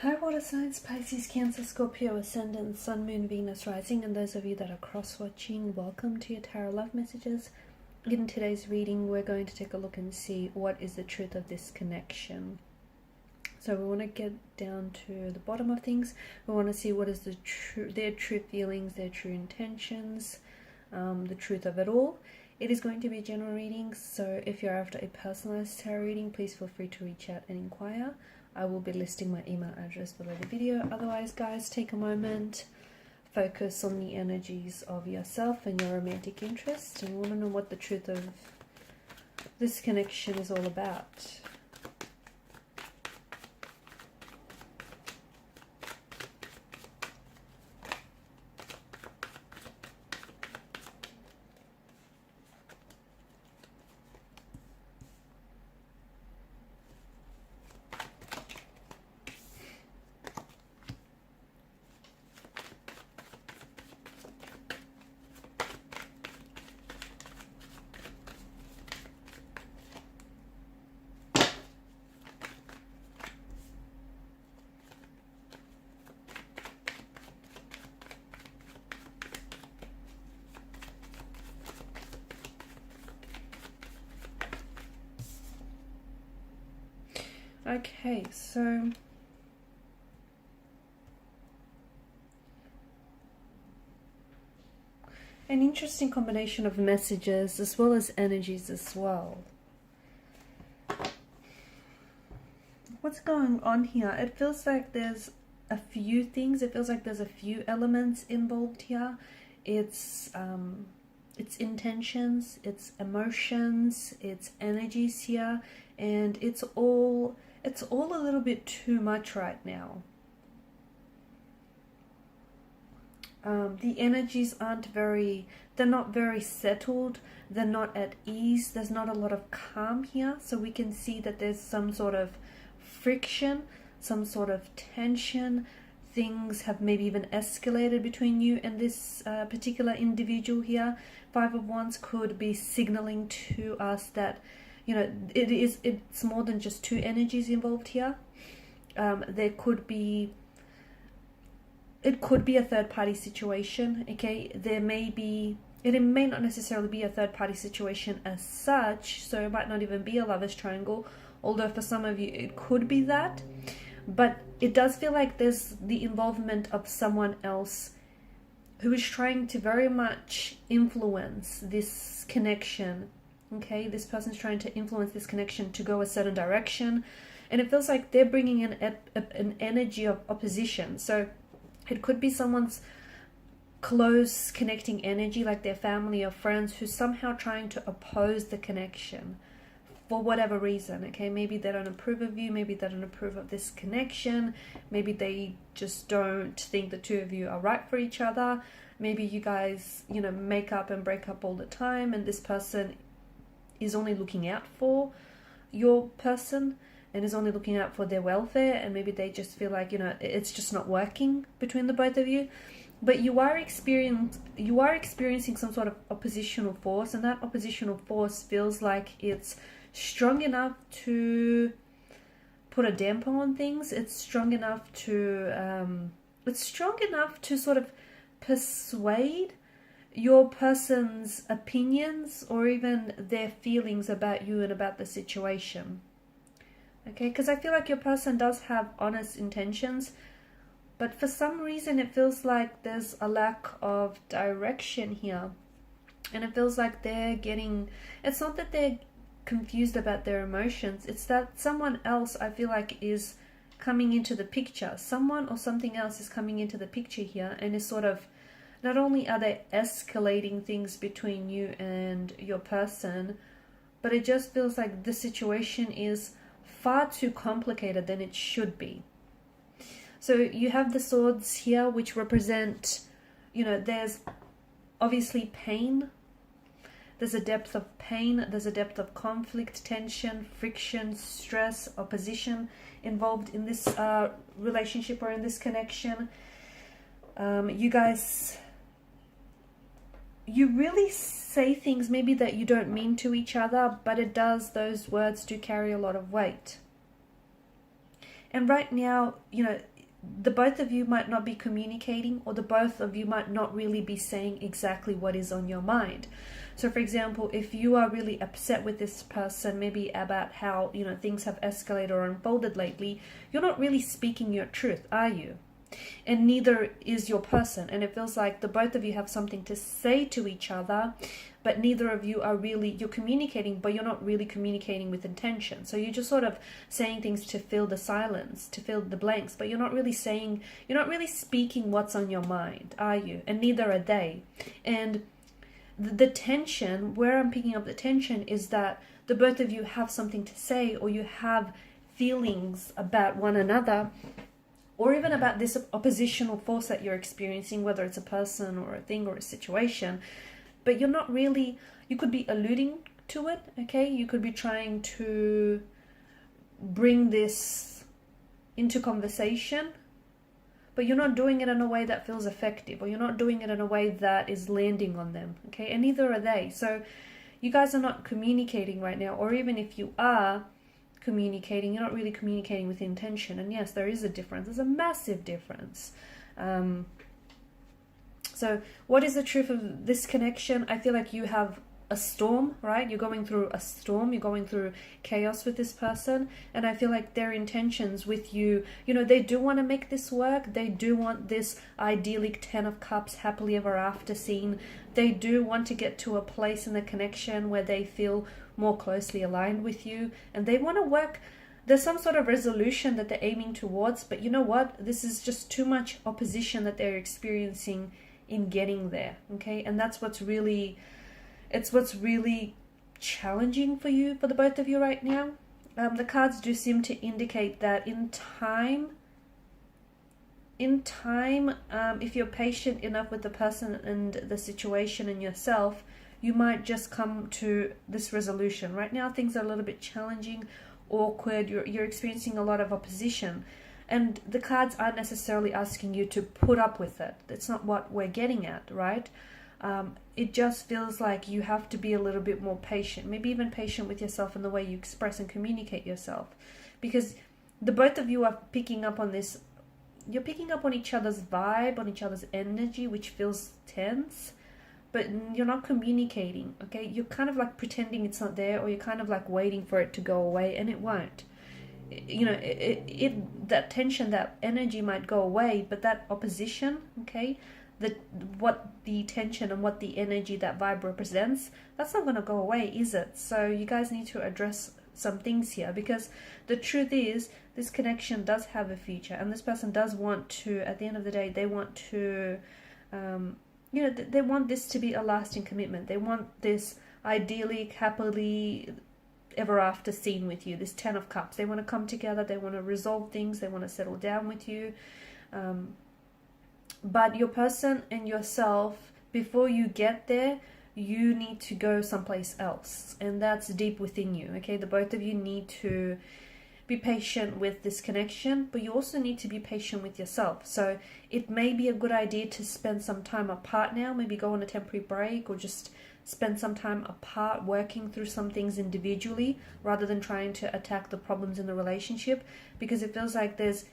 Hi water signs, Pisces, Cancer, Scorpio, Ascendant, Sun, Moon, Venus, Rising, and those of you that are cross-watching, welcome to your Tarot Love Messages. In today's reading, we're going to take a look and see what is the truth of this connection. So we want to get down to the bottom of things. We want to see what is their true feelings, their true intentions, the truth of it all. It is going to be a general reading, so if you're after a personalized tarot reading, please feel free to reach out and inquire. I will be listing my email address below the video. Otherwise, guys, take a moment, focus on the energies of yourself and your romantic interest, and want to know what the truth of this connection is all about. Okay, so an interesting combination of messages as well as energies as well. What's going on here? It feels like there's a few things. It feels like there's a few elements involved here. It's intentions, it's emotions, it's energies here, and it's all a little bit too much right now. The energies they're not very settled, they're not at ease, there's not a lot of calm here, so we can see that there's some sort of friction, some sort of tension. Things have maybe even escalated between you and this particular individual here. Five of Wands could be signaling to us that, you know, it's more than just two energies involved here. It could be a third party situation. Okay, it may not necessarily be a third party situation as such, so it might not even be a lover's triangle, although for some of you it could be that. But it does feel like there's the involvement of someone else who is trying to very much influence this connection. Okay, this person's trying to influence this connection to go a certain direction, and it feels like they're bringing in an energy of opposition. So it could be someone's close connecting energy, like their family or friends, who's somehow trying to oppose the connection for whatever reason. Okay, maybe they don't approve of you, maybe they don't approve of this connection, maybe they just don't think the two of you are right for each other. Maybe you guys, you know, make up and break up all the time, and this person is only looking out for your person and is only looking out for their welfare, and maybe they just feel like, you know, it's just not working between the both of you. But you are experiencing some sort of oppositional force, and that oppositional force feels like it's strong enough to put a damper on things. It's strong enough to sort of persuade your person's opinions or even their feelings about you and about the situation. Okay, because I feel like your person does have honest intentions, but for some reason it feels like there's a lack of direction here, and it feels like it's not that they're confused about their emotions, it's that someone else, I feel like, is coming into the picture. Someone or something else is coming into the picture here, and is sort of, not only are they escalating things between you and your person, but it just feels like the situation is far too complicated than it should be. So you have the swords here, which represent, you know, there's obviously pain. There's a depth of pain, there's a depth of conflict, tension, friction, stress, opposition involved in this relationship or in this connection. You really say things maybe that you don't mean to each other, but those words do carry a lot of weight. And right now, you know, the both of you might not be communicating, or the both of you might not really be saying exactly what is on your mind. So for example, if you are really upset with this person, maybe about how, you know, things have escalated or unfolded lately, you're not really speaking your truth, are you? And neither is your person. And it feels like the both of you have something to say to each other, but neither of you are really, you're communicating, but you're not really communicating with intention. So you're just sort of saying things to fill the silence, to fill the blanks, but you're not really saying, you're not really speaking what's on your mind, are you? And neither are they. And the tension, where I'm picking up the tension, is that the both of you have something to say, or you have feelings about one another, or even about this oppositional force that you're experiencing, whether it's a person or a thing or a situation, but you're not really, you could be alluding to it, okay? You could be trying to bring this into conversation, but you're not doing it in a way that feels effective, or you're not doing it in a way that is landing on them, okay? And neither are they. So you guys are not communicating right now, or even if you are communicating, you're not really communicating with intention. And yes, there is a difference. There's a massive difference. So what is the truth of this connection? I feel like you have a storm, right? You're going through a storm, you're going through chaos with this person, and I feel like their intentions with you, you know, they do want to make this work. They do want this idyllic 10 of cups, happily ever after scene. They do want to get to a place in the connection where they feel more closely aligned with you, and they want to work. There's some sort of resolution that they're aiming towards, but you know what? This is just too much opposition that they're experiencing in getting there, okay? And that's what's really, it's what's really challenging for you, for the both of you right now. The cards do seem to indicate that in time, if you're patient enough with the person and the situation and yourself, you might just come to this resolution. Right now, things are a little bit challenging, awkward. You're experiencing a lot of opposition. And the cards aren't necessarily asking you to put up with it. That's not what we're getting at, right? It just feels like you have to be a little bit more patient, maybe even patient with yourself in the way you express and communicate yourself. Because the both of you are picking up on this, you're picking up on each other's vibe, on each other's energy, which feels tense, but you're not communicating, okay? You're kind of like pretending it's not there, or you're kind of like waiting for it to go away, and it won't. You know, that tension, that energy might go away, but that opposition, okay, what the tension and what the energy, that vibe represents, that's not going to go away, is it? So you guys need to address some things here, because the truth is, this connection does have a future, and this person does want to, at the end of the day, they want to, you know, they want this to be a lasting commitment. They want this idyllic, happily ever after scene with you, this 10 of cups. They want to come together, they want to resolve things, they want to settle down with you. But your person and yourself, before you get there, you need to go someplace else, and that's deep within you, okay? The both of you need to be patient with this connection, but you also need to be patient with yourself. So it may be a good idea to spend some time apart now, maybe go on a temporary break, or just spend some time apart working through some things individually, rather than trying to attack the problems in the relationship, because it feels like there's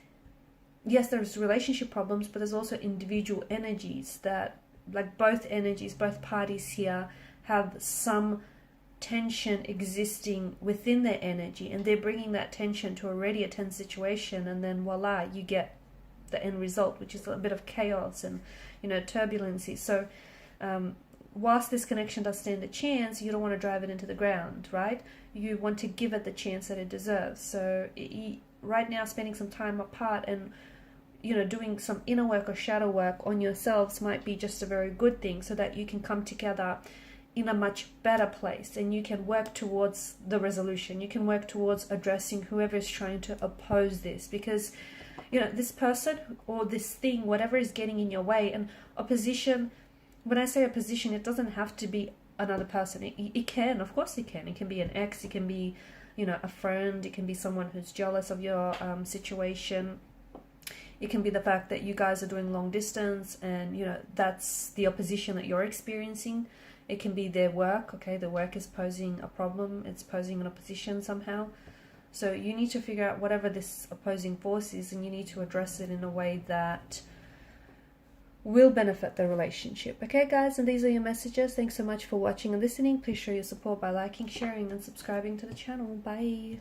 relationship problems, but there's also individual energies that, like, both energies, both parties here have some tension existing within their energy, and they're bringing that tension to already a tense situation, and then voila, you get the end result, which is a bit of chaos and, you know, turbulency. So whilst this connection does stand a chance, you don't want to drive it into the ground, right? You want to give it the chance that it deserves. So right now, spending some time apart and, you know, doing some inner work or shadow work on yourselves might be just a very good thing, so that you can come together in a much better place, and you can work towards the resolution. You can work towards addressing whoever is trying to oppose this, because, you know, this person or this thing, whatever is getting in your way. And opposition, when I say opposition, it doesn't have to be another person. It can, of course it can. It can be an ex, it can be, you know, a friend, it can be someone who's jealous of your situation. It can be the fact that you guys are doing long distance, and, you know, that's the opposition that you're experiencing. It can be their work, okay? The work is posing a problem, it's posing an opposition somehow. So you need to figure out whatever this opposing force is, and you need to address it in a way that will benefit the relationship. Okay, guys, and these are your messages. Thanks so much for watching and listening. Please show your support by liking, sharing, and subscribing to the channel. Bye.